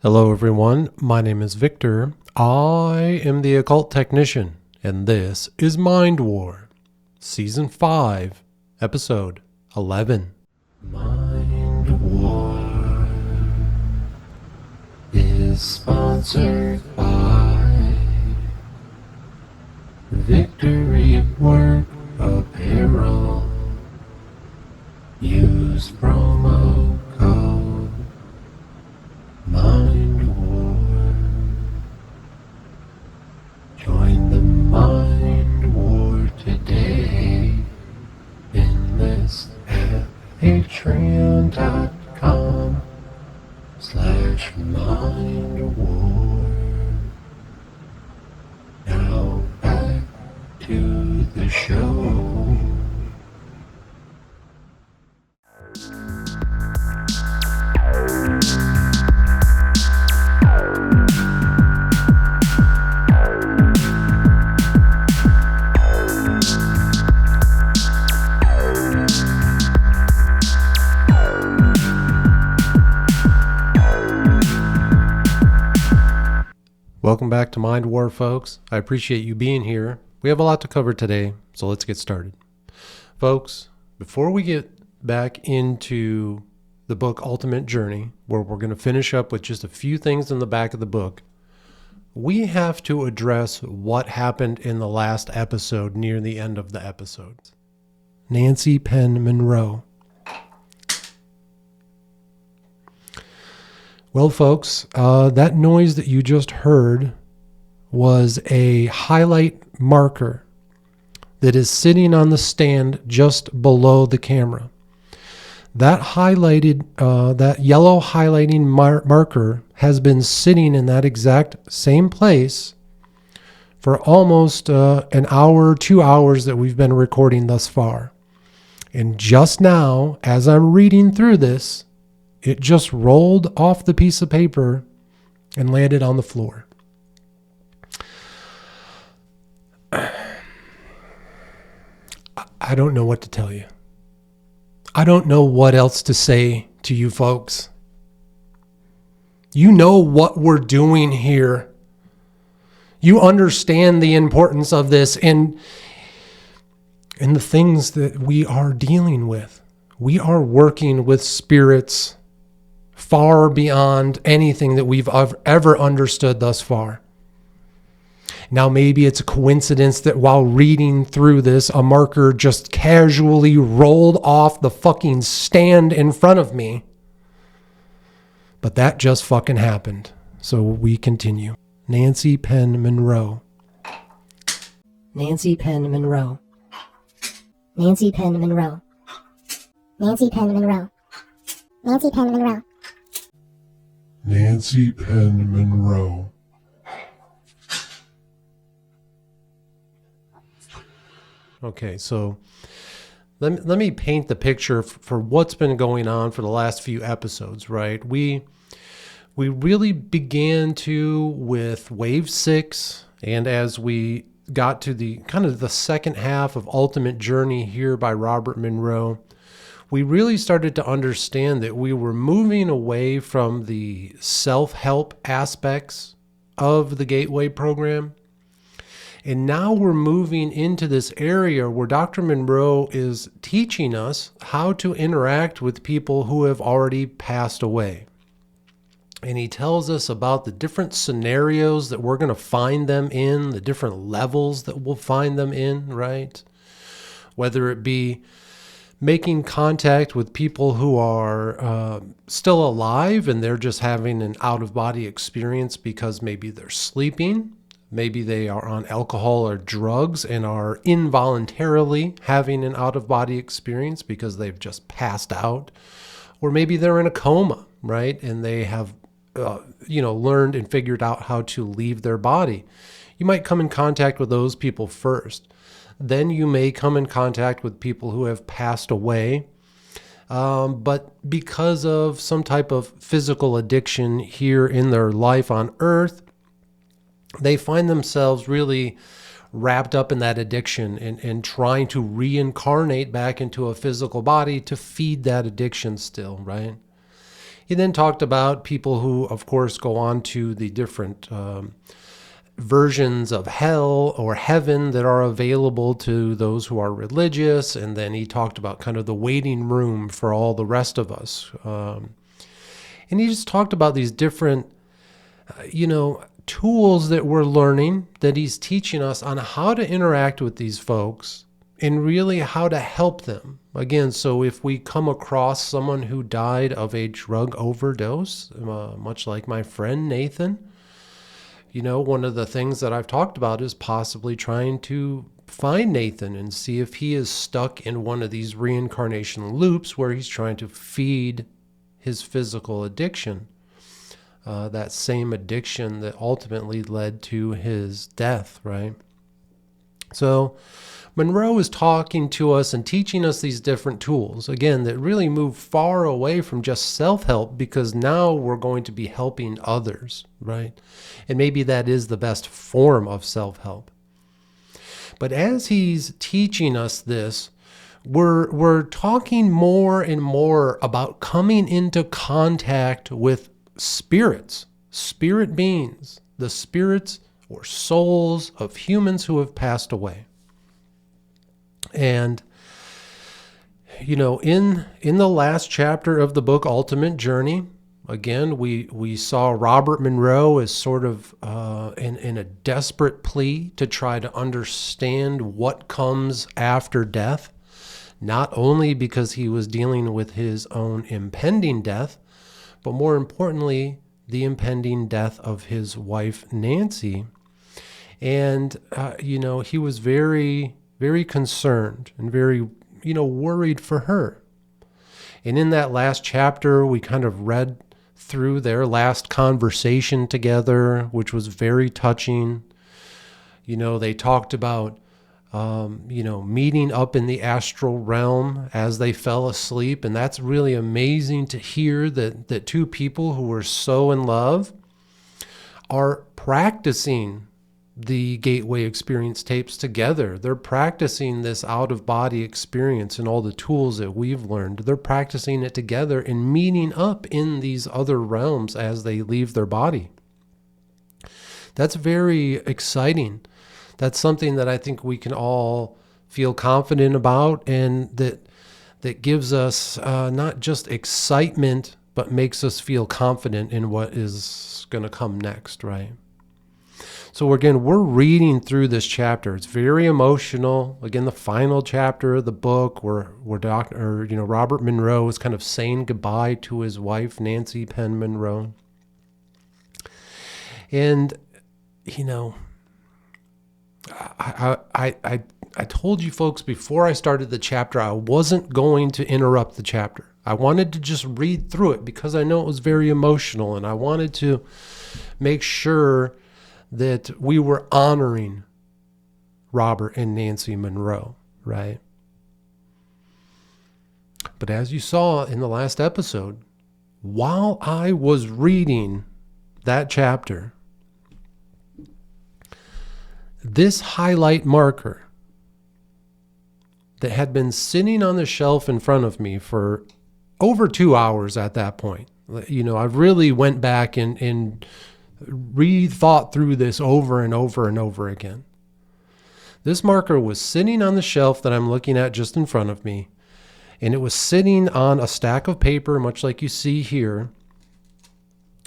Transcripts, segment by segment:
Hello everyone, my name is Victor. I am the Occult Technician, and this is Mind War, Season 5, Episode 11. Mind War is sponsored by Victory Work Apparel. Use promo code Mind War. Join the Mind War today. Enlist at patreon.com/mindwar. Now back to the show. Welcome back to Mind War, folks. I appreciate you being here. We have a lot to cover today, so let's get started. Folks, before we get back into the book Ultimate Journey, where we're going to finish up with just a few things in the back of the book, we have to address what happened in the last episode near the end of the episode. Nancy Penn Monroe. Well, folks, that noise that you just heard was a highlight marker that is sitting on the stand just below the camera. That that yellow highlighting marker has been sitting in that exact same place for almost an hour, 2 hours that we've been recording thus far. And just now, as I'm reading through this, it just rolled off the piece of paper and landed on the floor. I don't know what to tell you. I don't know what else to say to you folks. You know what we're doing here. You understand the importance of this and the things that we are dealing with. We are working with spirits far beyond anything that we've ever understood thus far. Now, maybe it's a coincidence that while reading through this, a marker just casually rolled off the fucking stand in front of me. But that just fucking happened. So we continue. Nancy Penn Monroe. Nancy Penn Monroe. Nancy Penn Monroe. Nancy Penn Monroe. Nancy Penn Monroe. Nancy Penn Monroe. Okay, so let me paint the picture for what's been going on for the last few episodes, right? We really began with Wave 6, and as we got to the kind of the second half of Ultimate Journey here by Robert Monroe, we really started to understand that we were moving away from the self-help aspects of the Gateway program. And now we're moving into this area where Dr. Monroe is teaching us how to interact with people who have already passed away. And he tells us about the different scenarios that we're going to find them in, the different levels that we'll find them in, right? Whether it be making contact with people who are still alive and they're just having an out-of-body experience because maybe they're sleeping, maybe they are on alcohol or drugs and are involuntarily having an out-of-body experience because they've just passed out, or maybe they're in a coma, right? And they have learned and figured out how to leave their body. You might come in contact with those people first. Then you may come in contact with people who have passed away, but because of some type of physical addiction here in their life on Earth, they find themselves really wrapped up in that addiction and trying to reincarnate back into a physical body to feed that addiction still, right? He then talked about people who, of course, go on to the different versions of hell or heaven that are available to those who are religious. And then he talked about kind of the waiting room for all the rest of us. And he just talked about these different, tools that we're learning, that he's teaching us on how to interact with these folks and really how to help them. Again, so if we come across someone who died of a drug overdose, much like my friend Nathan, one of the things that I've talked about is possibly trying to find Nathan and see if he is stuck in one of these reincarnation loops where he's trying to feed his physical addiction, that same addiction that ultimately led to his death, right? So Monroe is talking to us and teaching us these different tools, again, that really move far away from just self-help, because now we're going to be helping others, right? And maybe that is the best form of self-help. But as he's teaching us this, we're talking more and more about coming into contact with spirits, spirit beings, the spirits or souls of humans who have passed away. And, in the last chapter of the book, Ultimate Journey, again, we saw Robert Monroe as sort of in a desperate plea to try to understand what comes after death, not only because he was dealing with his own impending death, but more importantly, the impending death of his wife, Nancy. And, he was very, very concerned and very, worried for her. And in that last chapter, we kind of read through their last conversation together, which was very touching. They talked about, meeting up in the astral realm as they fell asleep. And that's really amazing to hear that two people who were so in love are practicing the Gateway Experience tapes together. They're practicing this out-of-body experience and all the tools that we've learned. They're practicing it together and meeting up in these other realms as they leave their body. That's very exciting. That's something that I think we can all feel confident about, and that gives us not just excitement, but makes us feel confident in what is going to come next, right? So again, we're reading through this chapter. It's very emotional. Again, the final chapter of the book, where Robert Monroe is kind of saying goodbye to his wife, Nancy Penn Monroe. And I told you folks before I started the chapter, I wasn't going to interrupt the chapter. I wanted to just read through it because I know it was very emotional, and I wanted to make sure that we were honoring Robert and Nancy Monroe, right? But as you saw in the last episode, while I was reading that chapter, this highlight marker that had been sitting on the shelf in front of me for over 2 hours at that point, I really went back and rethought through this over and over and over again. This marker was sitting on the shelf that I'm looking at just in front of me, and it was sitting on a stack of paper, much like you see here.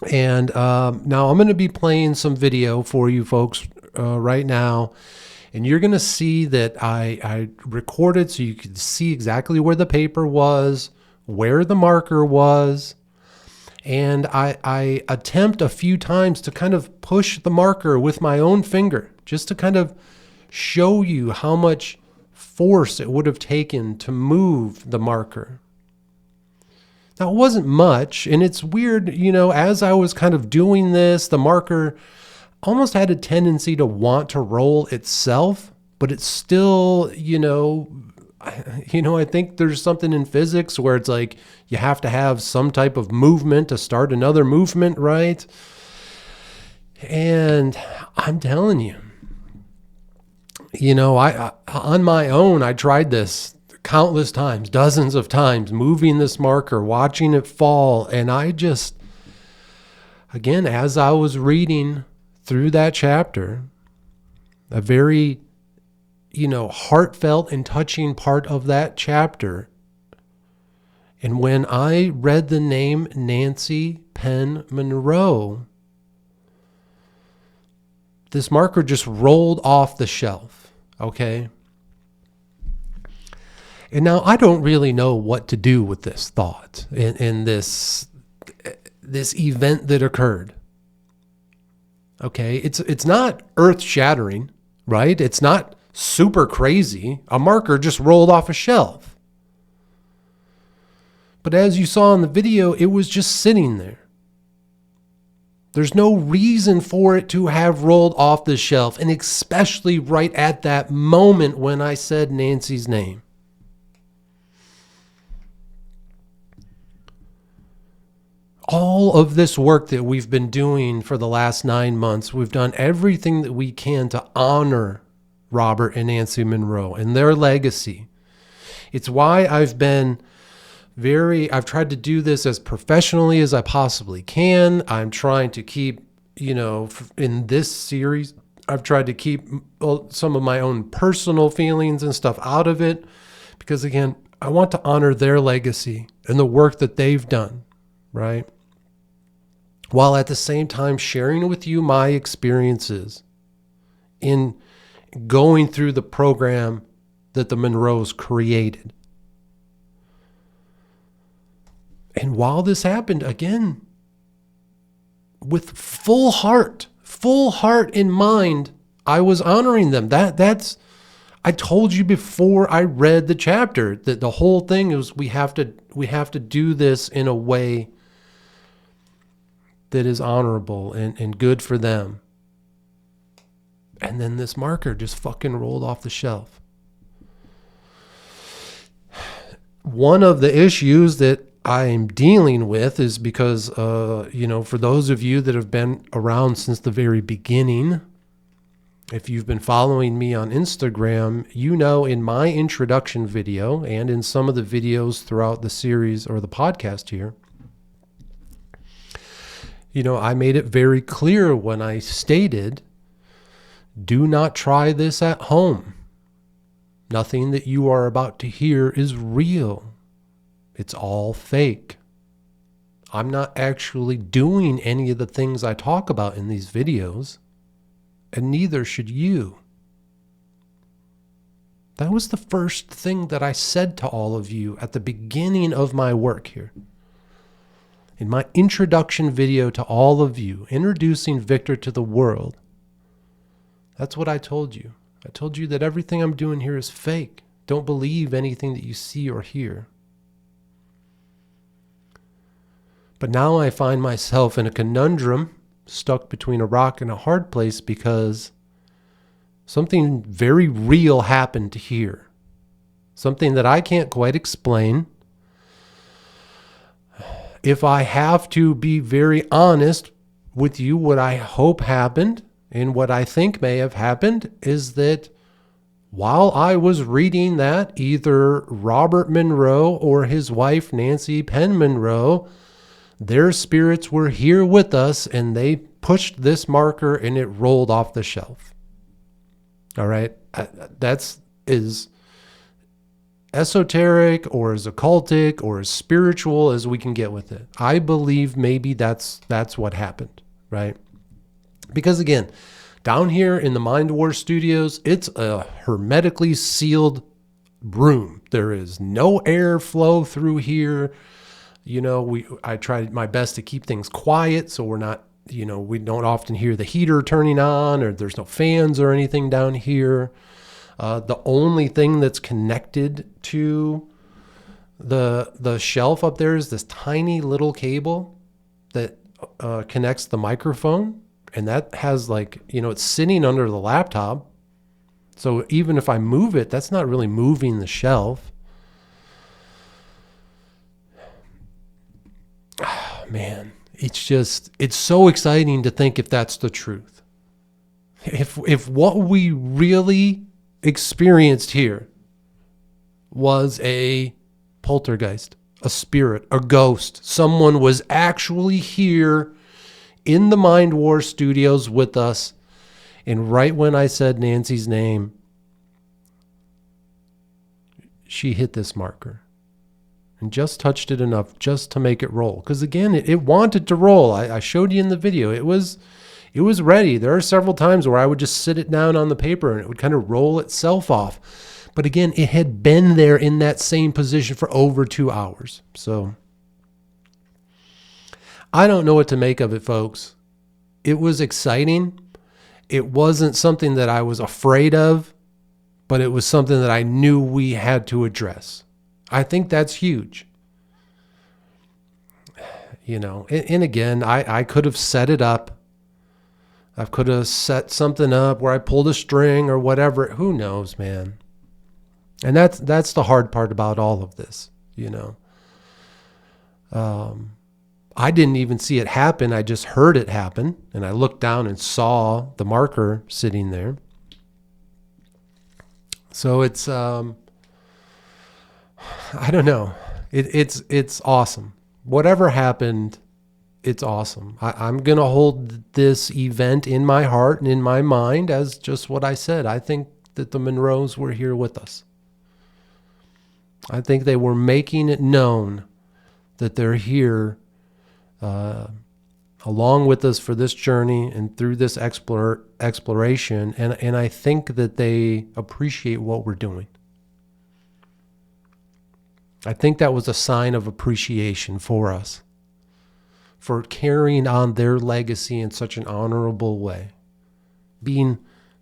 And now I'm going to be playing some video for you folks right now, and you're going to see that I recorded so you could see exactly where the paper was, where the marker was. And I attempt a few times to kind of push the marker with my own finger, just to kind of show you how much force it would have taken to move the marker. Now, it wasn't much, and it's weird, as I was kind of doing this, the marker almost had a tendency to want to roll itself, but it's still, I think there's something in physics where it's like you have to have some type of movement to start another movement, right? And I'm telling you, I on my own, I tried this countless times, dozens of times, moving this marker, watching it fall. And I just, again, as I was reading through that chapter, a very, heartfelt and touching part of that chapter. And when I read the name Nancy Penn Monroe, this marker just rolled off the shelf, okay? And now I don't really know what to do with this thought and this event that occurred. Okay, it's not earth-shattering, right? It's not super crazy. A marker just rolled off a shelf. But as you saw in the video, it was just sitting there. There's no reason for it to have rolled off the shelf, and especially right at that moment when I said Nancy's name. All of this work that we've been doing for the last 9 months, we've done everything that we can to honor Robert and Nancy Monroe and their legacy. It's why I've tried to do this as professionally as I possibly can. I'm trying to keep, in this series, I've tried to keep some of my own personal feelings and stuff out of it because, again, I want to honor their legacy and the work that they've done, right? While at the same time sharing with you my experiences in going through the program that the Monroes created. And while this happened, again, with full heart in mind, I was honoring them. I told you before I read the chapter that the whole thing is we have to do this in a way that is honorable and good for them. And then this marker just fucking rolled off the shelf. One of the issues that I'm dealing with is because, for those of you that have been around since the very beginning, if you've been following me on Instagram, in my introduction video and in some of the videos throughout the series or the podcast here, I made it very clear when I stated, do not try this at home. Nothing that you are about to hear is real. It's all fake. I'm not actually doing any of the things I talk about in these videos, and neither should you. That was the first thing that I said to all of you at the beginning of my work here. In my introduction video to all of you, introducing Victor to the world, that's what I told you. I told you that everything I'm doing here is fake. Don't believe anything that you see or hear. But now I find myself in a conundrum, stuck between a rock and a hard place, because something very real happened here. Something that I can't quite explain. If I have to be very honest with you, what I hope happened and what I think may have happened is that while I was reading that, either Robert Monroe or his wife, Nancy Penn Monroe, their spirits were here with us and they pushed this marker and it rolled off the shelf. All right. That's as esoteric or as occultic or as spiritual as we can get with it. I believe maybe that's what happened, right? Because again, down here in the Mind War Studios, it's a hermetically sealed room. There is no air flow through here. I tried my best to keep things quiet so we're not, we don't often hear the heater turning on or there's no fans or anything down here. The only thing that's connected to the shelf up there is this tiny little cable that connects the microphone. And that has it's sitting under the laptop. So even if I move it, that's not really moving the shelf. Oh, man, it's so exciting to think if that's the truth. If what we really experienced here was a poltergeist, a spirit, a ghost. Someone was actually here in the Mind War studios with us. And right when I said Nancy's name, she hit this marker and just touched it enough just to make it roll. Because again, it wanted to roll. I showed you in the video. It was ready. There are several times where I would just sit it down on the paper and it would kind of roll itself off. But again, it had been there in that same position for over 2 hours. So I don't know what to make of it, folks. It was exciting. It wasn't something that I was afraid of, but it was something that I knew we had to address. I think that's huge. You know, and again, I could have set it up. I could have set something up where I pulled a string or whatever. Who knows, man? And that's the hard part about all of this, you know. I didn't even see it happen. I just heard it happen. And I looked down and saw the marker sitting there. So it's, I don't know. It's awesome. Whatever happened, it's awesome. I'm going to hold this event in my heart and in my mind as just what I said. I think that the Monroes were here with us. I think they were making it known that they're here along with us for this journey and through this exploration. And I think that they appreciate what we're doing. I think that was a sign of appreciation for us, for carrying on their legacy in such an honorable way, being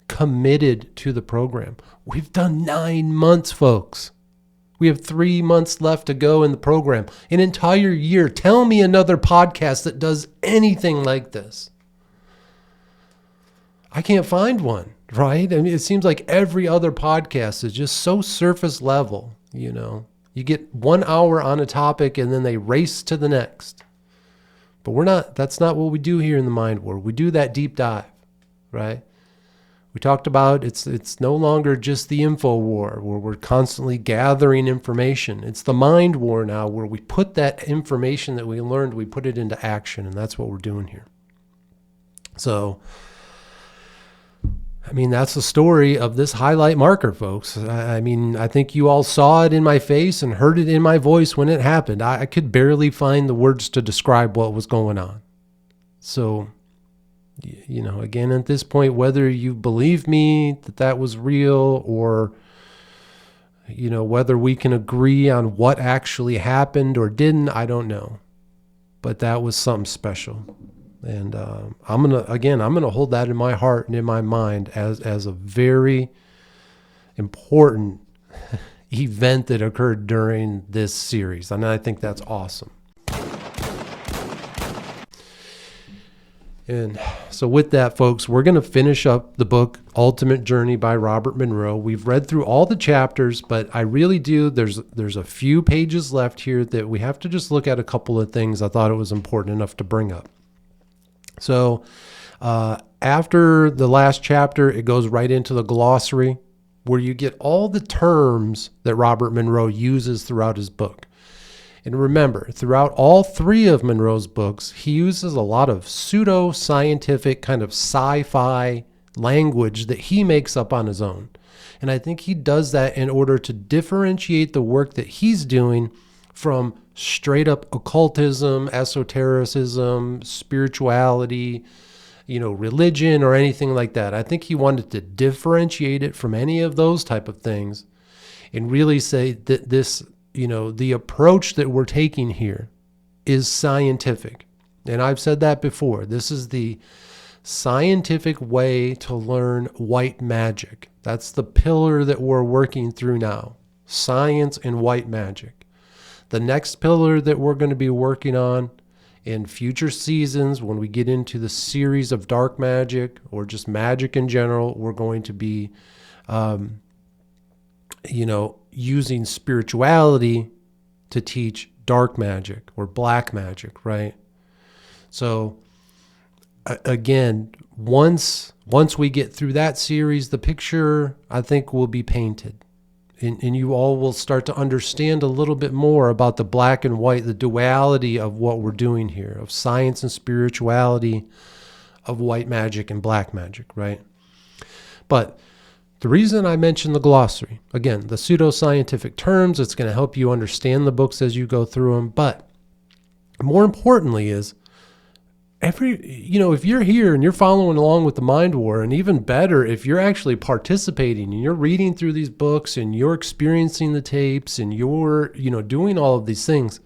committed to the program. We've done 9 months, folks. We have 3 months left to go in the program. An entire year. Tell me another podcast that does anything like this. I can't find one, right? I mean, it seems like every other podcast is just so surface level, you know. You get 1 hour on a topic and then they race to the next. But that's not what we do here in the Mind War. We do that deep dive, right? We talked about it's no longer just the info war where we're constantly gathering information. It's the mind war now where we put that information that we learned, we put it into action, and that's what we're doing here. So, I mean, that's the story of this highlight marker, folks. I mean, I think you all saw it in my face and heard it in my voice when it happened. I could barely find the words to describe what was going on. So, you know, again, at this point, whether you believe me that was real or, you know, whether we can agree on what actually happened or didn't, I don't know. But that was something special. And I'm going to hold that in my heart and in my mind as a very important event that occurred during this series. And I think that's awesome. And so with that, folks, we're going to finish up the book Ultimate Journey by Robert Monroe. We've read through all the chapters, but I really do. There's a few pages left here that we have to just look at a couple of things I thought it was important enough to bring up. So after the last chapter, it goes right into the glossary where you get all the terms that Robert Monroe uses throughout his book. And remember, throughout all 3 of Monroe's books, he uses a lot of pseudo-scientific kind of sci-fi language that he makes up on his own. And I think he does that in order to differentiate the work that he's doing from straight up occultism, esotericism, spirituality, you know, religion or anything like that. I think he wanted to differentiate it from any of those type of things and really say that this, you know, the approach that we're taking here is scientific. And I've said that before. This is the scientific way to learn white magic. That's the pillar that we're working through now. Science and white magic. The next pillar that we're going to be working on in future seasons, when we get into the series of dark magic or just magic in general, we're going to be, using spirituality to teach dark magic or black magic, right? So again, once we get through that series, the picture, I think, will be painted. and you all will start to understand a little bit more about the black and white, the duality of what we're doing here, of science and spirituality, of white magic and black magic, right? But the reason I mentioned the glossary, again, the pseudoscientific terms, it's going to help you understand the books as you go through them. But more importantly is, if you're here and you're following along with the Mind War, and even better, if you're actually participating and you're reading through these books and you're experiencing the tapes and you're, doing all of these things,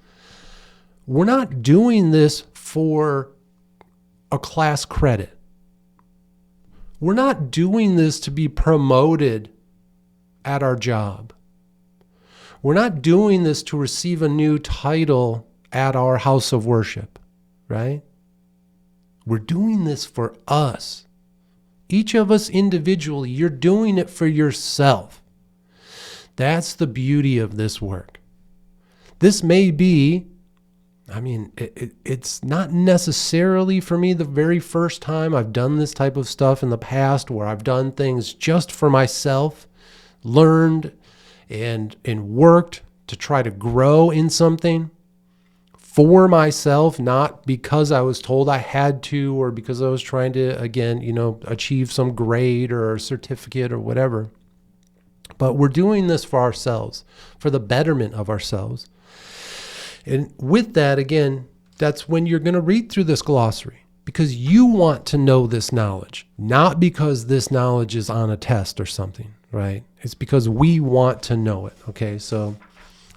we're not doing this for a class credit. We're not doing this to be promoted at our job. We're not doing this to receive a new title at our house of worship, right? We're doing this for us. Each of us individually, you're doing it for yourself. That's the beauty of this work. This may be, it's not necessarily for me the very first time I've done this type of stuff in the past, where I've done things just for myself, learned and worked to try to grow in something for myself, not because I was told I had to, or because I was trying to, again, achieve some grade or a certificate or whatever. But we're doing this for ourselves, for the betterment of ourselves. And with that, again, that's when you're going to read through this glossary, because you want to know this knowledge, not because this knowledge is on a test or something, right? It's because we want to know it, okay? So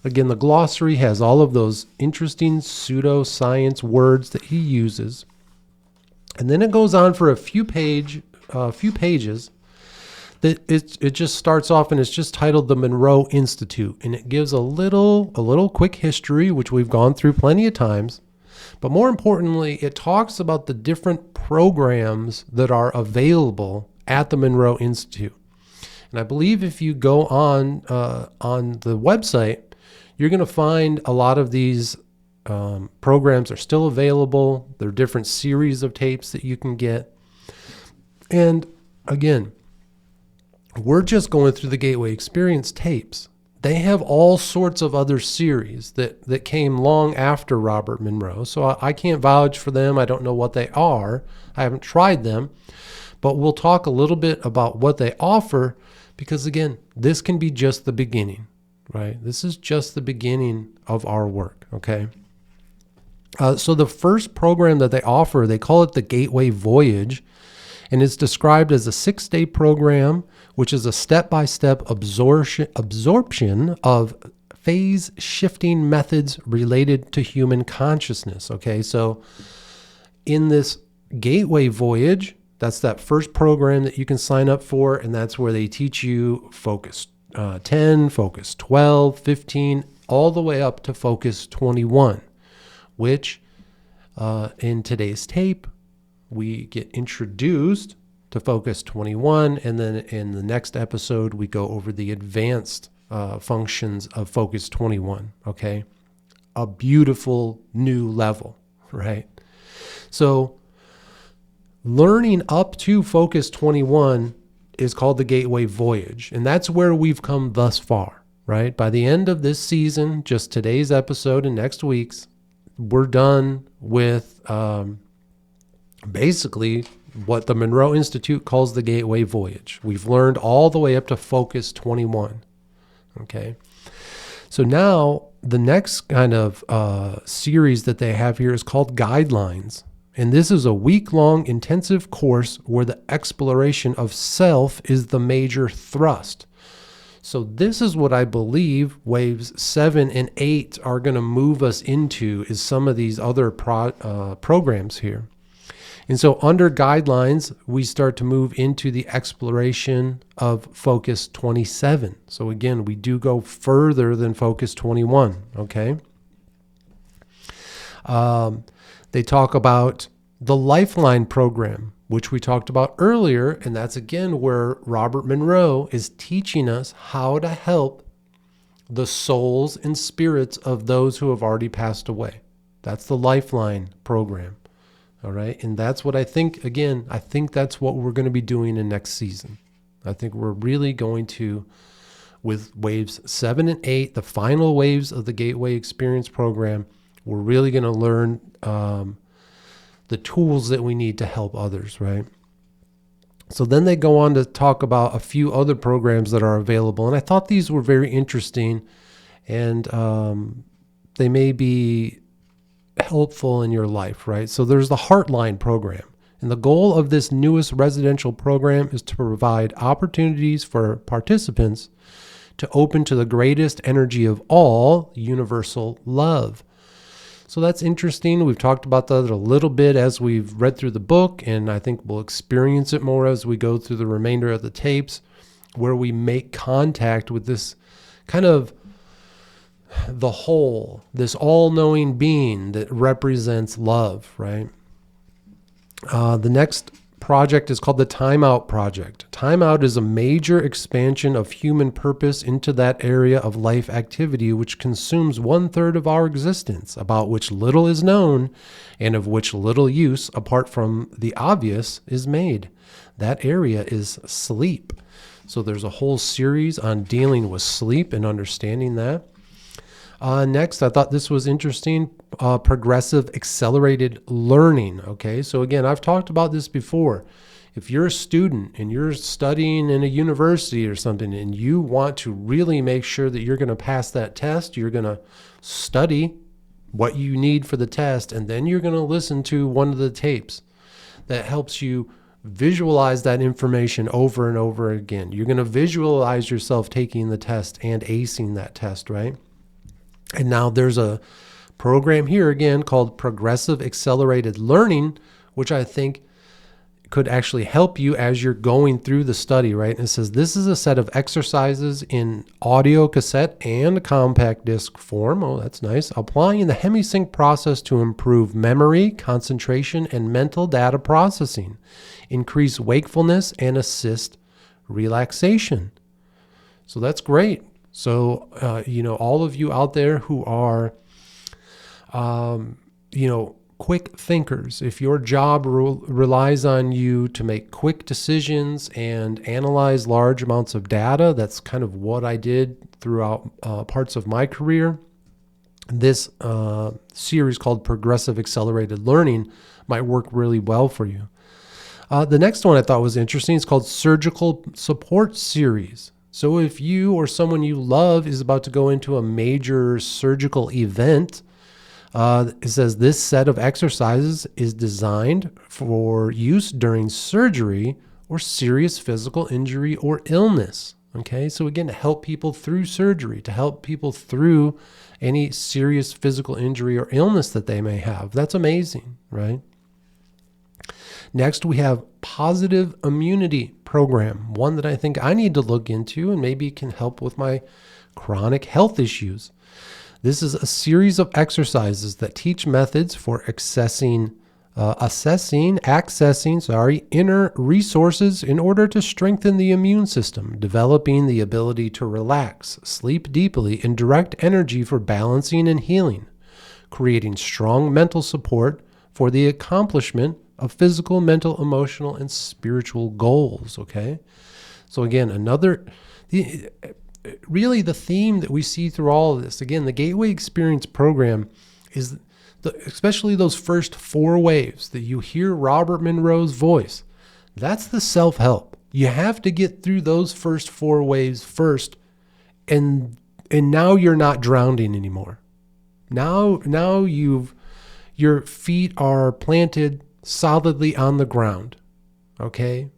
again, the glossary has all of those interesting pseudoscience words that he uses. And then it goes on for a few pages that it just starts off, and it's just titled the MZOO Institute. And it gives a little quick history, which we've gone through plenty of times. But more importantly, it talks about the different programs that are available at the MZOO Institute. And I believe if you go on the website, you're going to find a lot of these programs are still available. There are different series of tapes that you can get. And again, we're just going through the Gateway Experience tapes. They have all sorts of other series that came long after Robert Monroe. So I can't vouch for them. I don't know what they are. I haven't tried them. But we'll talk a little bit about what they offer, because again, this can be just the beginning, right? This is just the beginning of our work, okay? So the first program that they offer, they call it the Gateway Voyage, and it's described as a 6-day program, which is a step-by-step absorption of phase-shifting methods related to human consciousness, okay? So in this Gateway Voyage, that's that first program that you can sign up for, and that's where they teach you Focus 10, Focus 12, 15, all the way up to Focus 21, which in today's tape, we get introduced to Focus 21, and then in the next episode, we go over the advanced functions of Focus 21, okay? A beautiful new level, right? So learning up to Focus 21 is called the Gateway Voyage, and that's where we've come thus far, right? By the end of this season, just today's episode and next week's, we're done with basically what the MZOO Institute calls the Gateway Voyage. We've learned all the way up to Focus 21, okay? So now the next kind of series that they have here is called Guidelines. And this is a week-long intensive course where the exploration of self is the major thrust. So this is what I believe waves 7 and 8 are going to move us into, is some of these other programs here. And so under Guidelines, we start to move into the exploration of Focus 27. So again, we do go further than Focus 21, okay? They talk about the Lifeline program, which we talked about earlier, and that's again where Robert Monroe is teaching us how to help the souls and spirits of those who have already passed away. That's the Lifeline program, all right? And that's what I think, again, I think that's what we're going to be doing in next season. I think we're really going to with waves 7 and 8, the final waves of the Gateway Experience program. We're really going to learn the tools that we need to help others, right? So then they go on to talk about a few other programs that are available. And I thought these were very interesting, and they may be helpful in your life, right? So there's the Heartline program. And the goal of this newest residential program is to provide opportunities for participants to open to the greatest energy of all, universal love. So that's interesting. We've talked about that a little bit as we've read through the book, and I think we'll experience it more as we go through the remainder of the tapes, where we make contact with this kind of the whole, this all-knowing being that represents love, right? The next project is called the Timeout Project. Timeout is a major expansion of human purpose into that area of life activity which consumes 1/3 of our existence, about which little is known and of which little use, apart from the obvious, is made. That area is sleep. So there's a whole series on dealing with sleep and understanding that. Next, I thought this was interesting, progressive accelerated learning. Okay, so again, I've talked about this before. If you're a student and you're studying in a university or something and you want to really make sure that you're going to pass that test, you're going to study what you need for the test, and then you're going to listen to one of the tapes that helps you visualize that information over and over again. You're going to visualize yourself taking the test and acing that test, right? And now there's a program here again called Progressive Accelerated Learning, which I think could actually help you as you're going through the study, right? And it says this is a set of exercises in audio cassette and compact disc form. Oh, that's nice. Applying the hemi-sync process to improve memory, concentration, and mental data processing, increase wakefulness, and assist relaxation. So that's great. So, all of you out there who are, quick thinkers, if your job relies on you to make quick decisions and analyze large amounts of data, that's kind of what I did throughout parts of my career. This series called Progressive Accelerated Learning might work really well for you. The next one I thought was interesting. It's called Surgical Support Series. So if you or someone you love is about to go into a major surgical event, it says this set of exercises is designed for use during surgery or serious physical injury or illness. Okay, so again, to help people through surgery, to help people through any serious physical injury or illness that they may have. That's amazing, right? Next, we have Positive Immunity Program, one that I think I need to look into and maybe can help with my chronic health issues. This is a series of exercises that teach methods for accessing inner resources in order to strengthen the immune system, developing the ability to relax, sleep deeply, and direct energy for balancing and healing, creating strong mental support for the accomplishment of physical, mental, emotional, and spiritual goals. Okay, so again, really the theme that we see through all of this, again, the Gateway Experience program is especially those first 4 waves that you hear Robert Monroe's voice. That's the self-help. You have to get through those first 4 waves first, and now you're not drowning anymore. Now your feet are planted solidly on the ground. Okay?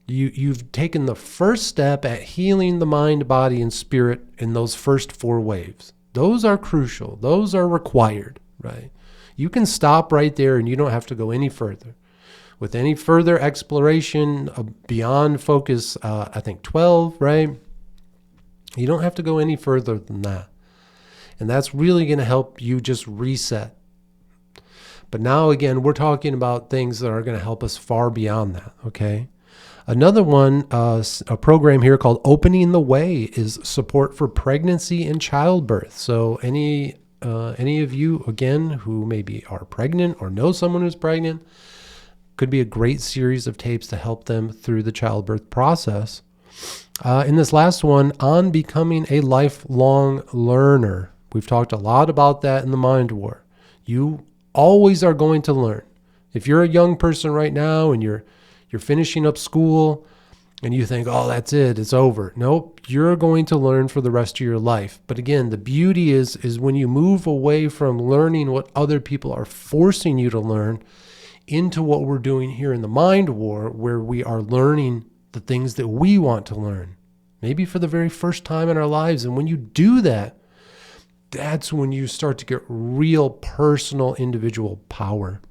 You've taken the first step at healing the mind, body, and spirit in those first 4 waves. Those are crucial. Those are required, right? You can stop right there and you don't have to go any further. With any further exploration beyond focus, I think 12, right? You don't have to go any further than that. And that's really going to help you just reset. But now, again, we're talking about things that are going to help us far beyond that, okay? Another one, a program here called Opening the Way, is support for pregnancy and childbirth. So any of you, again, who maybe are pregnant or know someone who's pregnant, could be a great series of tapes to help them through the childbirth process. In this last one, on becoming a lifelong learner. We've talked a lot about that in the Mind War. You always are going to learn. If you're a young person right now and you're finishing up school and you think, oh, that's it, it's over. Nope, you're going to learn for the rest of your life. But again, the beauty is when you move away from learning what other people are forcing you to learn into what we're doing here in the Mind War, where we are learning the things that we want to learn, maybe for the very first time in our lives. And when you do that, that's when you start to get real personal individual power.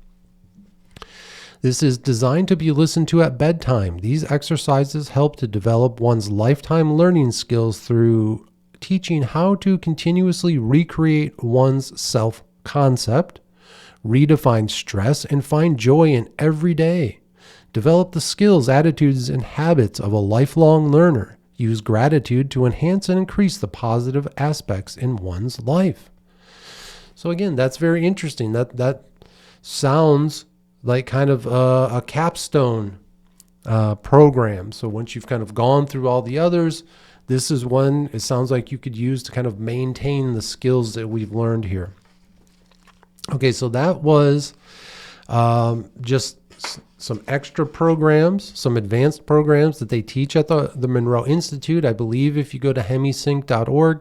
This is designed to be listened to at bedtime. These exercises help to develop one's lifetime learning skills through teaching how to continuously recreate one's self-concept, redefine stress, and find joy in every day. Develop the skills, attitudes, and habits of a lifelong learner. Use gratitude to enhance and increase the positive aspects in one's life. So again, that's very interesting. That sounds like kind of a capstone program. So once you've kind of gone through all the others, this is one it sounds like you could use to kind of maintain the skills that we've learned here. Okay, so that was just some extra programs, some advanced programs that they teach at the Monroe Institute. I believe if you go to hemi-sync.org,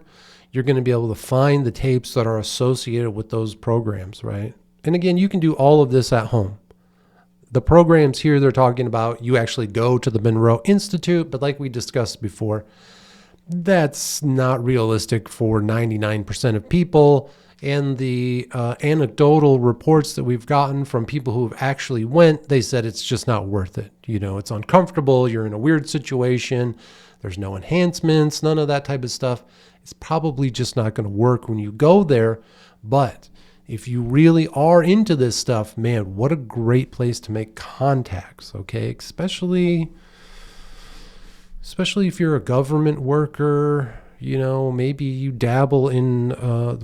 you're going to be able to find the tapes that are associated with those programs, right? And again, you can do all of this at home. The programs here they're talking about, you actually go to the Monroe Institute, but like we discussed before, that's not realistic for 99% of people. And the anecdotal reports that we've gotten from people who have actually went, they said it's just not worth it. You know, it's uncomfortable. You're in a weird situation. There's no enhancements, none of that type of stuff. It's probably just not going to work when you go there. But if you really are into this stuff, man, what a great place to make contacts, okay? Especially if you're a government worker, you know, maybe you dabble in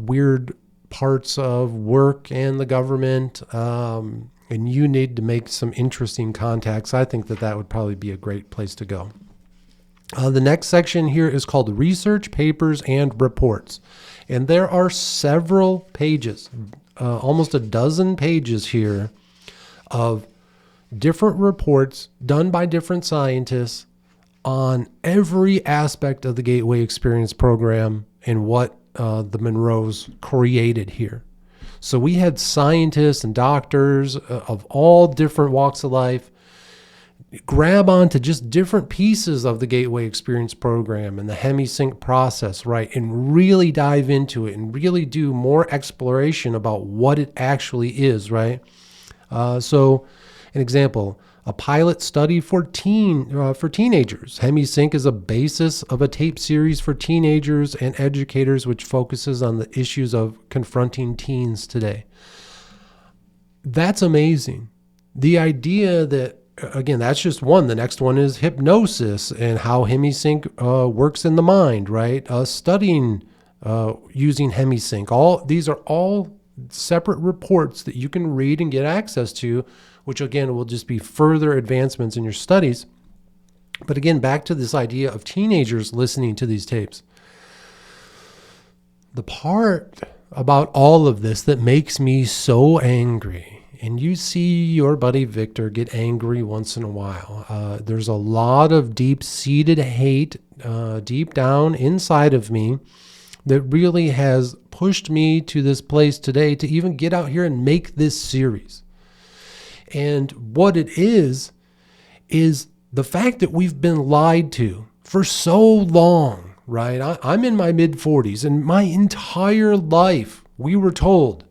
weird parts of work and the government, and you need to make some interesting contacts. I think that would probably be a great place to go. The next section here is called Research, Papers, and Reports. And there are several pages, almost a dozen pages here of different reports done by different scientists on every aspect of the Gateway Experience program and what the Monroes created here. So we had scientists and doctors of all different walks of life grab onto just different pieces of the Gateway Experience program and the hemi-sync process, right? And really dive into it and really do more exploration about what it actually is, right? So an example, a pilot study for teenagers. hemi-sync is a basis of a tape series for teenagers and educators which focuses on the issues of confronting teens today. That's amazing. The idea that, again, that's just one. The next one is hypnosis and how hemi-sync works in the mind, right? Studying using hemi-sync. These are all separate reports that you can read and get access to, which again will just be further advancements in your studies. But again, back to this idea of teenagers listening to these tapes. The part about all of this that makes me so angry, and you see your buddy Victor get angry once in a while. There's a lot of deep-seated hate deep down inside of me that really has pushed me to this place today to even get out here and make this series. And what it is the fact that we've been lied to for so long, right? I'm in my mid-40s, and my entire life we were told,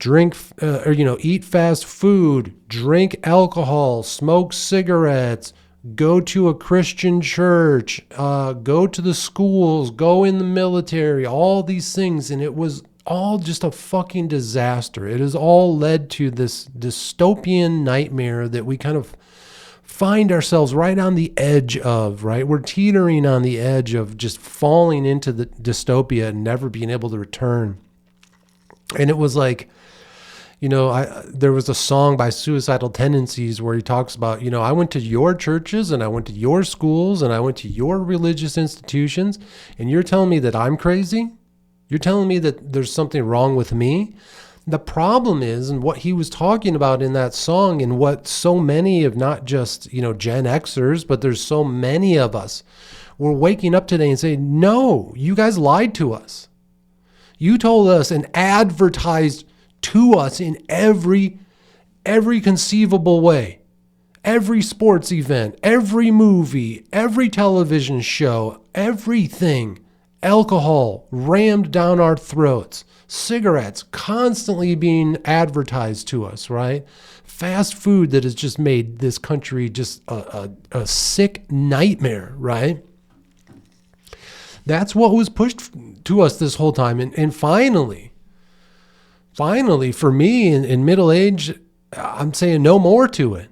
eat fast food, drink alcohol, smoke cigarettes, go to a Christian church, go to the schools, go in the military, all these things. And it was all just a fucking disaster. It has all led to this dystopian nightmare that we kind of find ourselves right on the edge of, right? We're teetering on the edge of just falling into the dystopia and never being able to return. And it was like, There was a song by Suicidal Tendencies where he talks about, I went to your churches and I went to your schools and I went to your religious institutions, and you're telling me that I'm crazy? You're telling me that there's something wrong with me? The problem is, and what he was talking about in that song, and what so many of not just, Gen Xers, but there's so many of us, we're waking up today and saying, no, you guys lied to us. You told us and advertised to us in every conceivable way. Every sports event, every movie, every television show, everything. Alcohol rammed down our throats. Cigarettes constantly being advertised to us, right? Fast food that has just made this country just a sick nightmare, right? That's what was pushed to us this whole time. And finally, for me in middle age, I'm saying no more to it.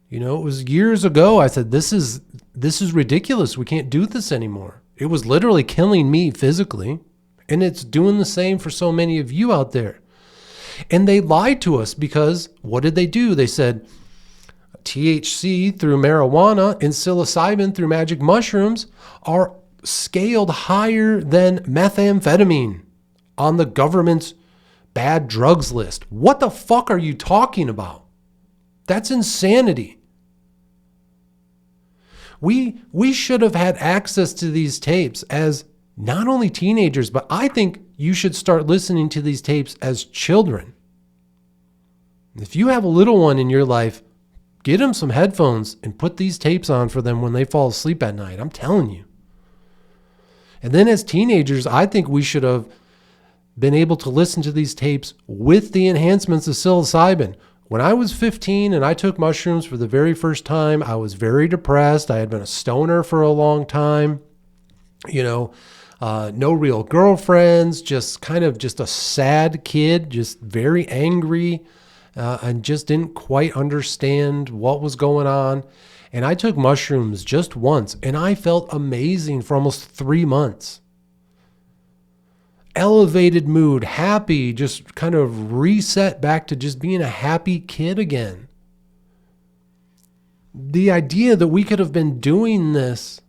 It was years ago. I said, this is ridiculous. We can't do this anymore. It was literally killing me physically. And it's doing the same for so many of you out there. And they lied to us because what did they do? They said THC through marijuana and psilocybin through magic mushrooms are scaled higher than methamphetamine on the government's bad drugs list. What the fuck are you talking about? That's insanity. We should have had access to these tapes as not only teenagers, but I think you should start listening to these tapes as children. If you have a little one in your life, get them some headphones and put these tapes on for them when they fall asleep at night. I'm telling you. And then as teenagers, I think we should have been able to listen to these tapes with the enhancements of psilocybin. When I was 15 and I took mushrooms for the very first time, I was very depressed. I had been a stoner for a long time. No real girlfriends, just a sad kid, just very angry, and just didn't quite understand what was going on. And I took mushrooms just once and I felt amazing for almost 3 months. Elevated mood, happy, just kind of reset back to just being a happy kid again. The idea that we could have been doing this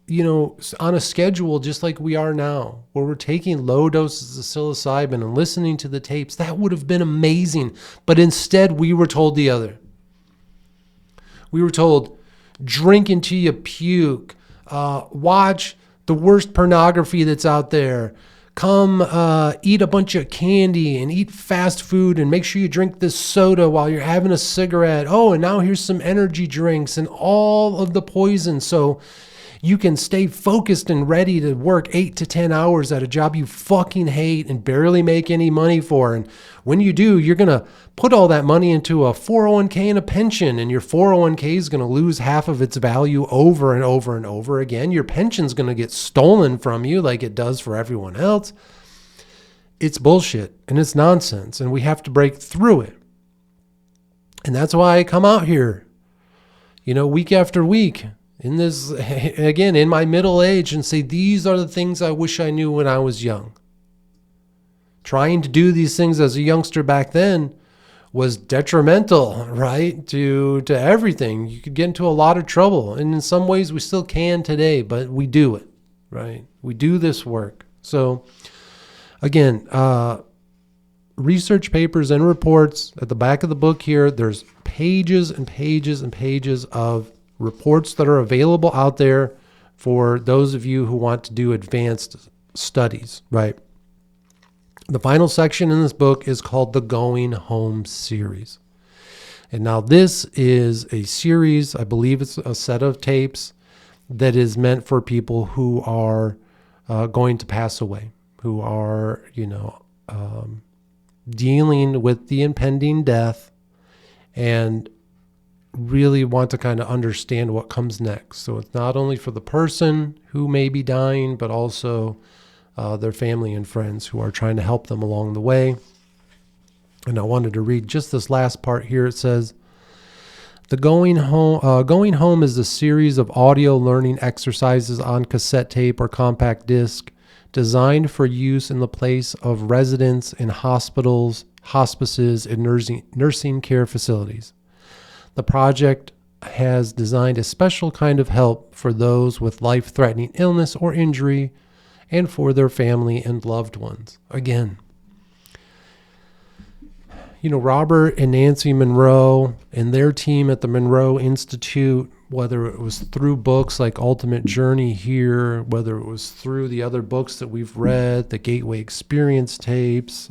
on a schedule just like we are now, where we're taking low doses of psilocybin and listening to the tapes, that would have been amazing. But instead, we were told the other. We were told, drink until you puke, watch the worst pornography that's out there, come eat a bunch of candy and eat fast food and make sure you drink this soda while you're having a cigarette. Oh, and now here's some energy drinks and all of the poison. So you can stay focused and ready to work 8 to 10 hours at a job you fucking hate and barely make any money for. And when you do, you're going to put all that money into a 401k and a pension, and your 401k is going to lose half of its value over and over and over again. Your pension's going to get stolen from you like it does for everyone else. It's bullshit and it's nonsense, and we have to break through it. And that's why I come out here, week after week, in this, again, in my middle age, and say, these are the things I wish I knew when I was young. Trying to do these things as a youngster back then was detrimental, right, to everything. You could get into a lot of trouble. And in some ways we still can today, but we do it, right? We do this work. So again, research papers and reports at the back of the book here, there's pages and pages and pages of reports that are available out there for those of you who want to do advanced studies, right? The final section in this book is called the Going Home series. And now this is a series, I believe it's a set of tapes that is meant for people who are going to pass away, who are, dealing with the impending death and really want to kind of understand what comes next. So it's not only for the person who may be dying, but also their family and friends who are trying to help them along the way. And I wanted to read just this last part here. It says, the Going Home is a series of audio learning exercises on cassette tape or compact disc designed for use in the place of residents in hospitals, hospices, and nursing care facilities. The project has designed a special kind of help for those with life-threatening illness or injury and for their family and loved ones. Again, Robert and Nancy Monroe and their team at the Monroe Institute, whether it was through books like Ultimate Journey here, whether it was through the other books that we've read, the Gateway Experience tapes,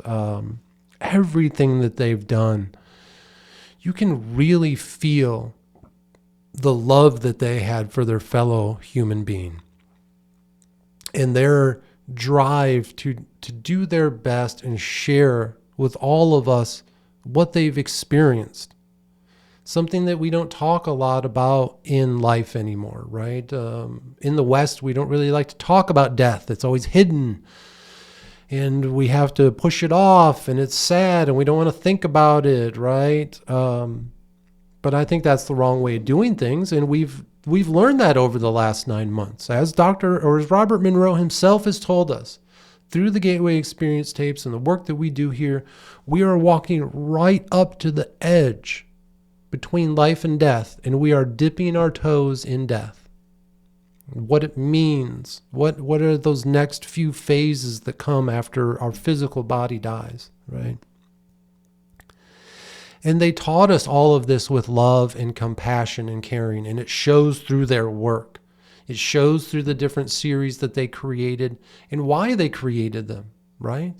everything that they've done, you can really feel the love that they had for their fellow human being and their drive to do their best and share with all of us what they've experienced. Something that we don't talk a lot about in life anymore, right? In the West, we don't really like to talk about death. It's always hidden. And we have to push it off, and it's sad, and we don't want to think about it, right? But I think that's the wrong way of doing things, and we've learned that over the last 9 months. As Robert Monroe himself has told us, through the Gateway Experience tapes and the work that we do here, we are walking right up to the edge between life and death, and we are dipping our toes in death. What it means, what are those next few phases that come after our physical body dies, right? And they taught us all of this with love and compassion and caring, and it shows through their work. It shows through the different series that they created and why they created them, right?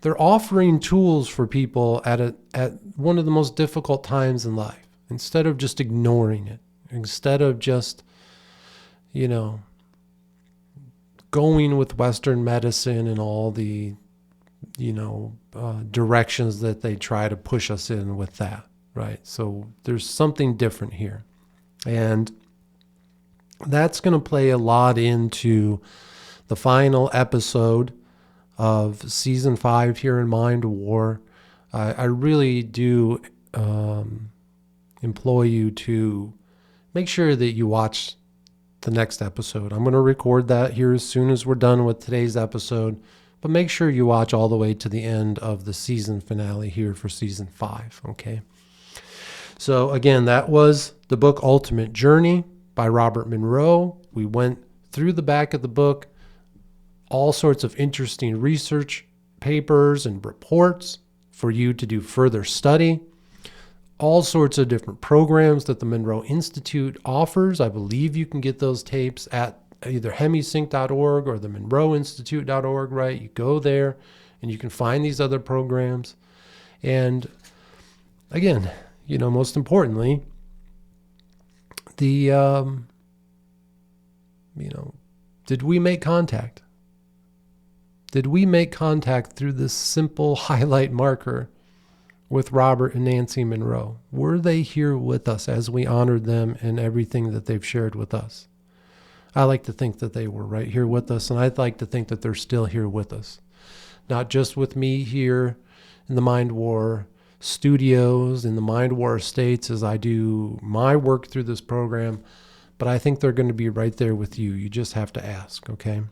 They're offering tools for people at one of the most difficult times in life, instead of just ignoring it, instead of just, going with Western medicine and all the, directions that they try to push us in with that, right? So there's something different here. And that's going to play a lot into the final episode of season 5 here in Mind War. I really do implore you to make sure that you watch the next episode. I'm going to record that here as soon as we're done with today's episode, but make sure you watch all the way to the end of the season finale here for season 5, okay? So again, that was the book Ultimate Journey by Robert Monroe. We went through the back of the book, all sorts of interesting research papers and reports for you to do further study, all sorts of different programs that the Monroe Institute offers. I believe you can get those tapes at either hemi-sync.org or the monroeinstitute.org, right? You go there and you can find these other programs. And again, most importantly, did we make contact? Did we make contact through this simple highlight marker with Robert and Nancy Monroe? Were they here with us as we honored them and everything that they've shared with us? I like to think that they were right here with us, and I'd like to think that they're still here with us. Not just with me here in the Mind War studios, in the Mind War estates as I do my work through this program, but I think they're going to be right there with you. You just have to ask, okay?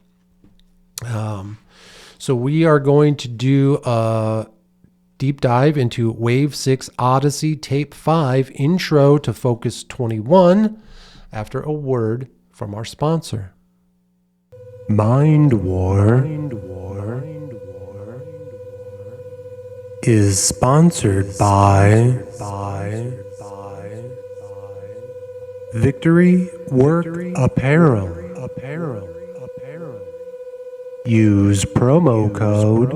So we are going to do a deep dive into Wave 6 Odyssey Tape 5 Intro to Focus 21 after a word from our sponsor. Mind War is sponsored by Victory Work Apparel. Use promo code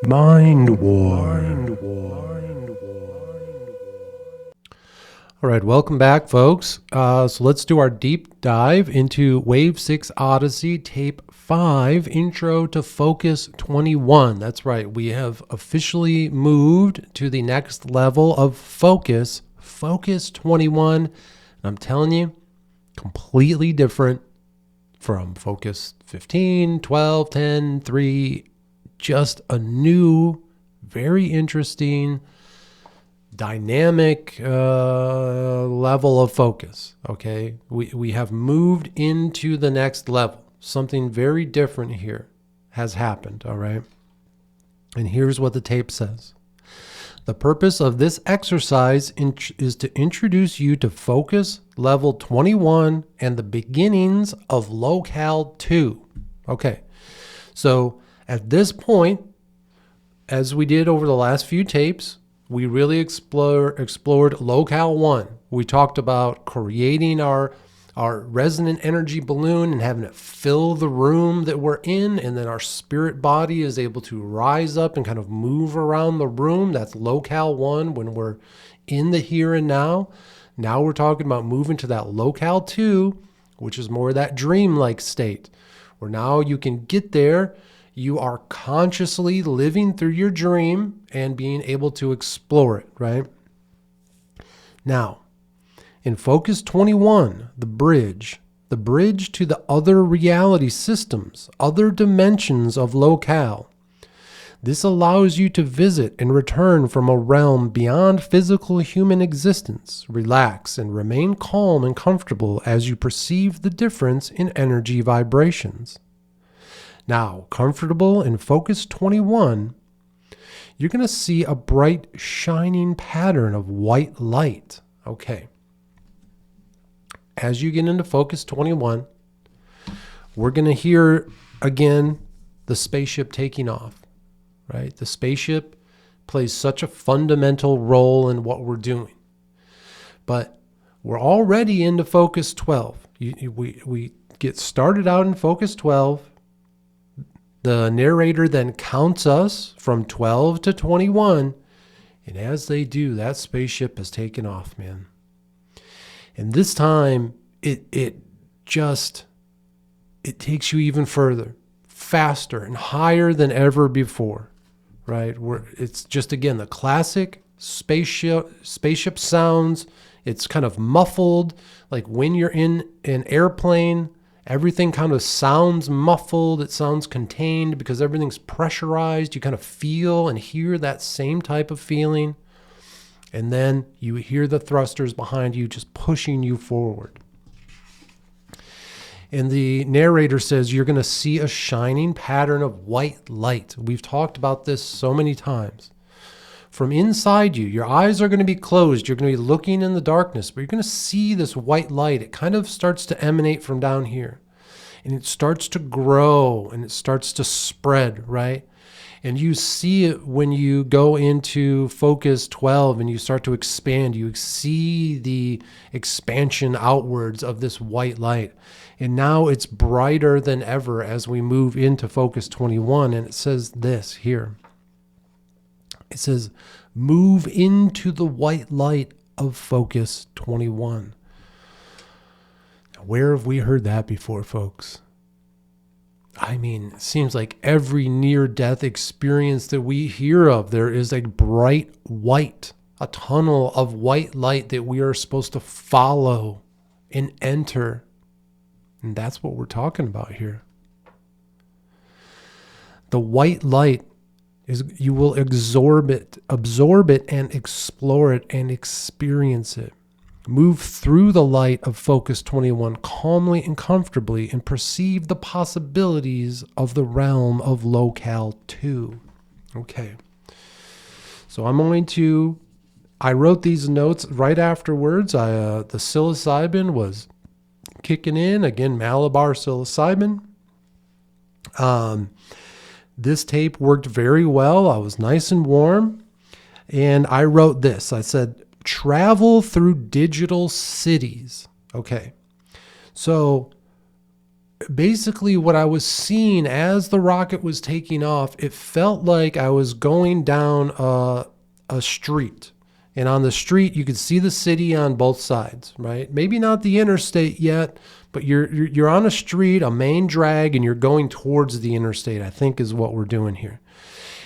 Mind War. All right, welcome back, folks. So let's do our deep dive into Wave 6 Odyssey Tape 5 Intro to Focus 21. That's right, we have officially moved to the next level of Focus 21. And I'm telling you, completely different from Focus 15, 12, 10, 3, just a new, very interesting, dynamic level of focus, okay? We have moved into the next level. something very different here has happened, all right? And here's what the tape says. The purpose of this exercise is to introduce you to focus level 21 and the beginnings of locale 2. Okay, so at this point, as we did over the last few tapes, we really explored locale 1. We talked about creating our resonant energy balloon and having it fill the room that we're in, and then our spirit body is able to rise up and kind of move around the room. That's locale 1 when we're in the here and now. Now we're talking about moving to that locale 2, which is more that dreamlike state, where now you can get there. You are consciously living through your dream and being able to explore it, right? Now, in Focus 21, the bridge to the other reality systems, other dimensions of locale. This allows you to visit and return from a realm beyond physical human existence, relax, and remain calm and comfortable as you perceive the difference in energy vibrations. Now, comfortable in Focus 21, you're going to see a bright, shining pattern of white light. Okay. As you get into Focus 21, we're going to hear again the spaceship taking off, right? The spaceship plays such a fundamental role in what we're doing. But we're already into Focus 12. We get started out in Focus 12. The narrator then counts us from 12 to 21. And as they do, that spaceship has taken off, man. And this time, it takes you even further, faster and higher than ever before, right? It's just, again, the classic spaceship sounds. It's kind of muffled, like when you're in an airplane, everything kind of sounds muffled. It sounds contained because everything's pressurized. You kind of feel and hear that same type of feeling. And then you hear the thrusters behind you just pushing you forward. And the narrator says you're going to see a shining pattern of white light. We've talked about this so many times. From inside you, your eyes are going to be closed. You're going to be looking in the darkness, but you're going to see this white light. It kind of starts to emanate from down here. And it starts to grow and it starts to spread, right? And you see it when you go into Focus 12 and you start to expand. You see the expansion outwards of this white light. And now it's brighter than ever as we move into Focus 21. And it says this here. It says, move into the white light of Focus 21. Now, where have we heard that before, folks? I mean, it seems like every near-death experience that we hear of, there is a bright white, a tunnel of white light that we are supposed to follow and enter. And that's what we're talking about here. The white light is, you will absorb it and explore it and experience it. Move through the light of Focus 21 calmly and comfortably and perceive the possibilities of the realm of locale 2. Okay. So I wrote these notes right afterwards. The psilocybin was kicking in. Again, Malabar psilocybin. This tape worked very well. I was nice and warm. And I wrote this. I said, travel through digital cities. Okay. So basically what I was seeing as the rocket was taking off, it felt like I was going down a street. And on the street, you could see the city on both sides, right? Maybe not the interstate yet, but you're on a street, a main drag, and you're going towards the interstate, I think is what we're doing here.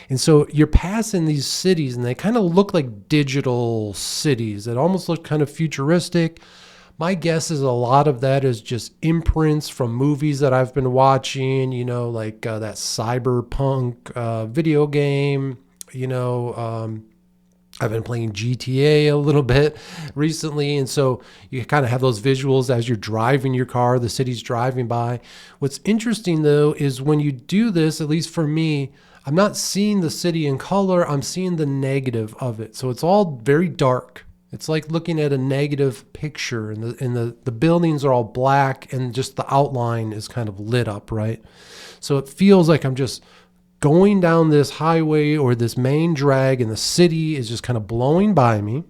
And so you're passing these cities, and they kind of look like digital cities. It almost look kind of futuristic. My guess is a lot of that is just imprints from movies that I've been watching, like that cyberpunk video game, I've been playing GTA a little bit recently, and so you kind of have those visuals as you're driving your car, the city's driving by. What's interesting, though, is when you do this, at least for me, I'm not seeing the city in color, I'm seeing the negative of it. So it's all very dark. It's like looking at a negative picture, and the buildings are all black, and just the outline is kind of lit up, right? So it feels like I'm just going down this highway or this main drag, and the city is just kind of blowing by me.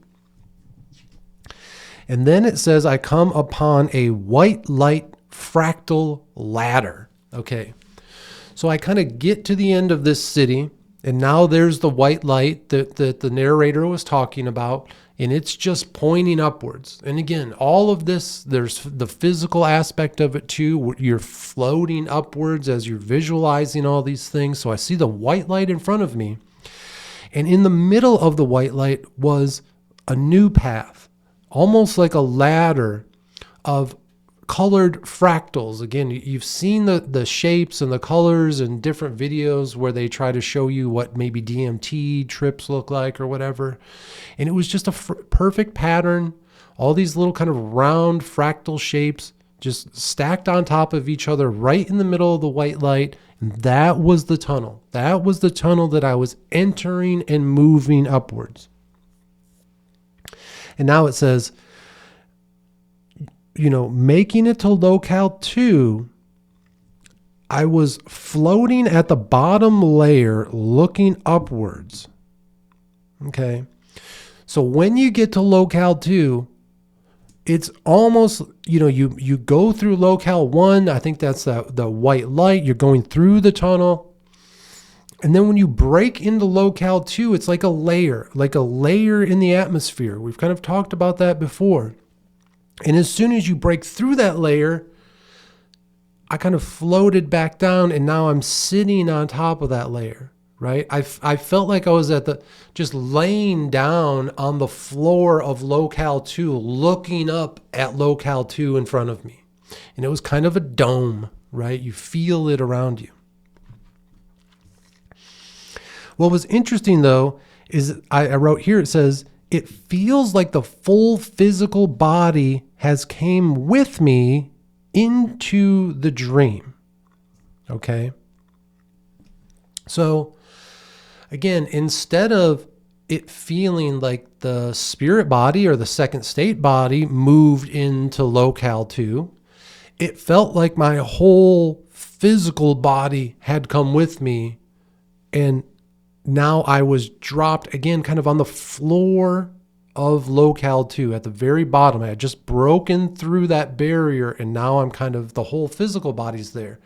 And then it says, I come upon a white light fractal ladder. Okay. So I kind of get to the end of this city, and now there's the white light that the narrator was talking about, and it's just pointing upwards. And again, all of this, there's the physical aspect of it too. You're floating upwards as you're visualizing all these things. So I see the white light in front of me, and in the middle of the white light was a new path, almost like a ladder of colored fractals. Again, you've seen the shapes and the colors in different videos where they try to show you what maybe DMT trips look like or whatever. And it was just a perfect pattern. All these little kind of round fractal shapes just stacked on top of each other right in the middle of the white light. And that was the tunnel. That was the tunnel that I was entering and moving upwards. And now it says, making it to locale 2, I was floating at the bottom layer looking upwards. Okay. So when you get to locale 2, it's almost, you go through locale 1. I think that's the white light. You're going through the tunnel. And then when you break into locale 2, it's like a layer in the atmosphere. We've kind of talked about that before. And as soon as you break through that layer, I kind of floated back down, and now I'm sitting on top of that layer, right? I felt like I was just laying down on the floor of locale 2, looking up at locale 2 in front of me. And it was kind of a dome, right? You feel it around you. What was interesting, though, is I wrote here, it says, it feels like the full physical body has came with me into the dream. Okay. So again, instead of it feeling like the spirit body or the second state body moved into locale 2, it felt like my whole physical body had come with me, and now I was dropped again kind of on the floor of locale 2 at the very bottom. I had just broken through that barrier, and now I'm kind of, the whole physical body's there.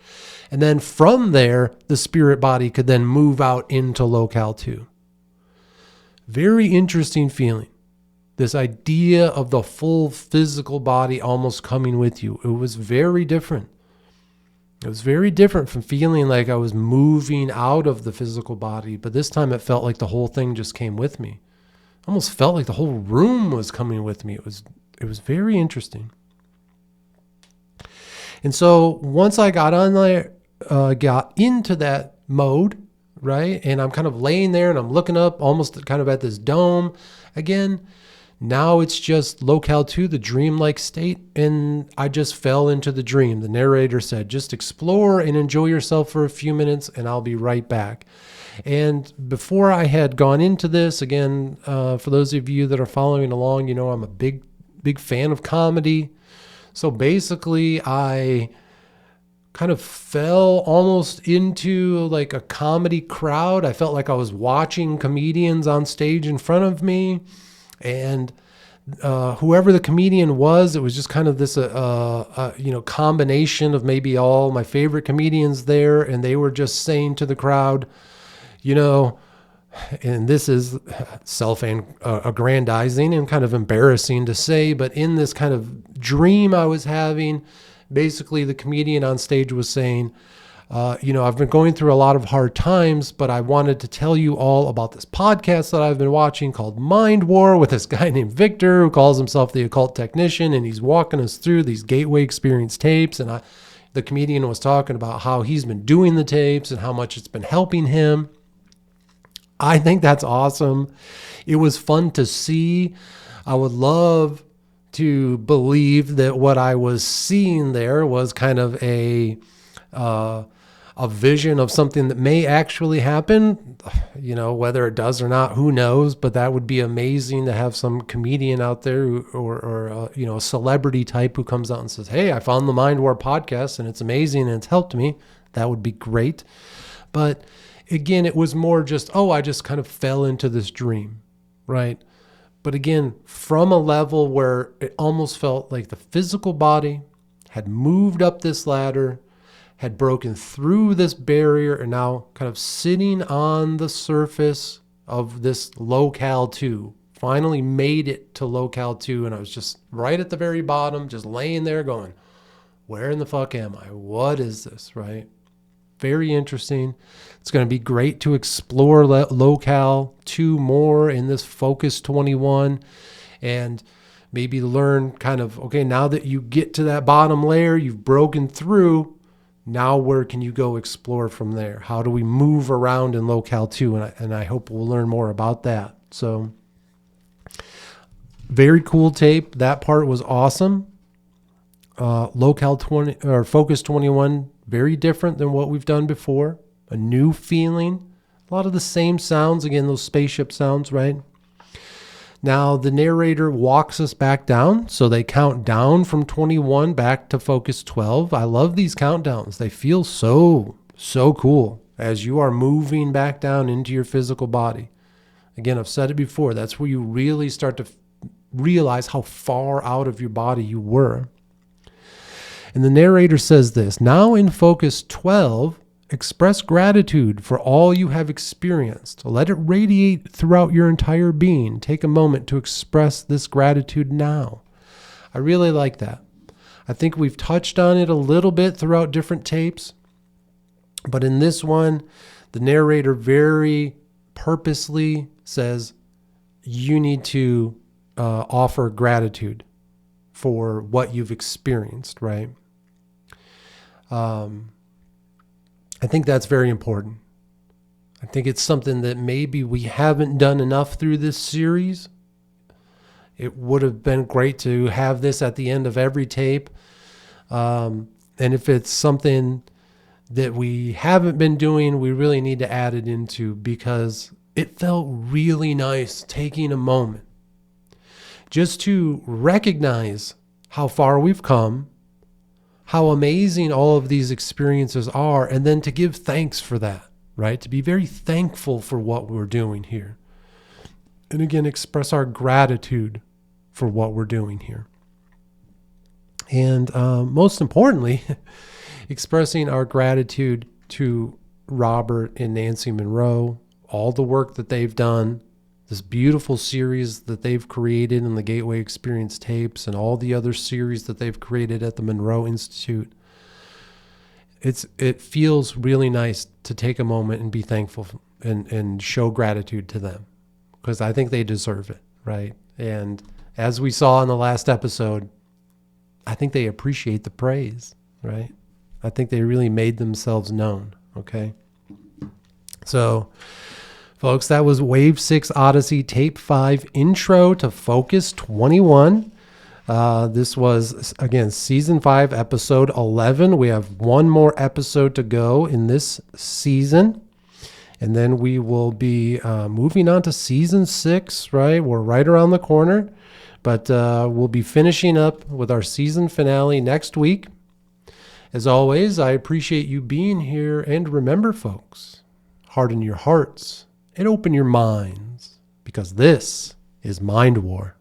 And then from there, the spirit body could then move out into locale 2. Very interesting feeling. This idea of the full physical body almost coming with you. It was very different. It was very different from feeling like I was moving out of the physical body, but this time it felt like the whole thing just came with me. Almost felt like the whole room was coming with me. It was very interesting. And so once I got on there, got into that mode, right? And I'm kind of laying there and I'm looking up almost kind of at this dome again. Now it's just locale 2, the dreamlike state, and I just fell into the dream. The narrator said, just explore and enjoy yourself for a few minutes, and I'll be right back. And before I had gone into this, again, for those of you that are following along, I'm a big fan of comedy. So basically, I kind of fell almost into like a comedy crowd. I felt like I was watching comedians on stage in front of me. And whoever the comedian was, it was just kind of this, combination of maybe all my favorite comedians there. And they were just saying to the crowd, and this is self-aggrandizing and kind of embarrassing to say, but in this kind of dream I was having, basically the comedian on stage was saying, I've been going through a lot of hard times, but I wanted to tell you all about this podcast that I've been watching called Mind War with this guy named Victor who calls himself the Occult Technician, and he's walking us through these Gateway Experience tapes. And the comedian was talking about how he's been doing the tapes and how much it's been helping him. I think that's awesome. It was fun to see. I would love to believe that what I was seeing there was kind of a vision of something that may actually happen. You know, whether it does or not, who knows? But that would be amazing to have some comedian out there or you know, a celebrity type who comes out and says, "Hey, I found the Mind War podcast and it's amazing and it's helped me." That would be great. But again, it was more just, oh, I just kind of fell into this dream, right? But again, from a level where it almost felt like the physical body had moved up this ladder, had broken through this barrier, and now kind of sitting on the surface of this locale 2. Finally made it to locale 2, and I was just right at the very bottom, just laying there going, where in the fuck am I? What is this, right? Very interesting. It's going to be great to explore locale 2 more in this Focus 21 and maybe learn kind of, okay, now that you get to that bottom layer, you've broken through, now where can you go explore from there? How do we move around in locale 2? And I hope we'll learn more about that. So very cool tape. That part was awesome. Locale 20 or Focus 21, very different than what we've done before. A new feeling. A lot of the same sounds. Again, those spaceship sounds, right? Now, the narrator walks us back down. So they count down from 21 back to Focus 12. I love these countdowns. They feel so cool as you are moving back down into your physical body. Again, I've said it before. That's where you really start to realize how far out of your body you were. And the narrator says this: now in Focus 12, express gratitude for all you have experienced. Let it radiate throughout your entire being. Take a moment to express this gratitude now. I really like that. I think we've touched on it a little bit throughout different tapes, but in this one, the narrator very purposely says you need to offer gratitude for what you've experienced, right? I think that's very important. I think it's something that maybe we haven't done enough through this series. It would have been great to have this at the end of every tape. And if it's something that we haven't been doing, we really need to add it into, because it felt really nice taking a moment just to recognize how far we've come, how amazing all of these experiences are, and then to give thanks for that, right? To be very thankful for what we're doing here. And again, express our gratitude for what we're doing here. And most importantly, expressing our gratitude to Robert and Nancy Monroe, all the work that they've done, this beautiful series that they've created in the Gateway Experience tapes and all the other series that they've created at the Monroe Institute. It feels really nice to take a moment and be thankful and show gratitude to them, because I think they deserve it, right? And as we saw in the last episode, I think they appreciate the praise, right? I think they really made themselves known, okay? So, folks, that was Wave 6 Odyssey Tape 5 Intro to Focus 21. This was, again, Season 5, Episode 11. We have one more episode to go in this season. And then we will be moving on to Season 6, right? We're right around the corner. But we'll be finishing up with our season finale next week. As always, I appreciate you being here. And remember, folks, harden your hearts and open your minds, because this is Mind War.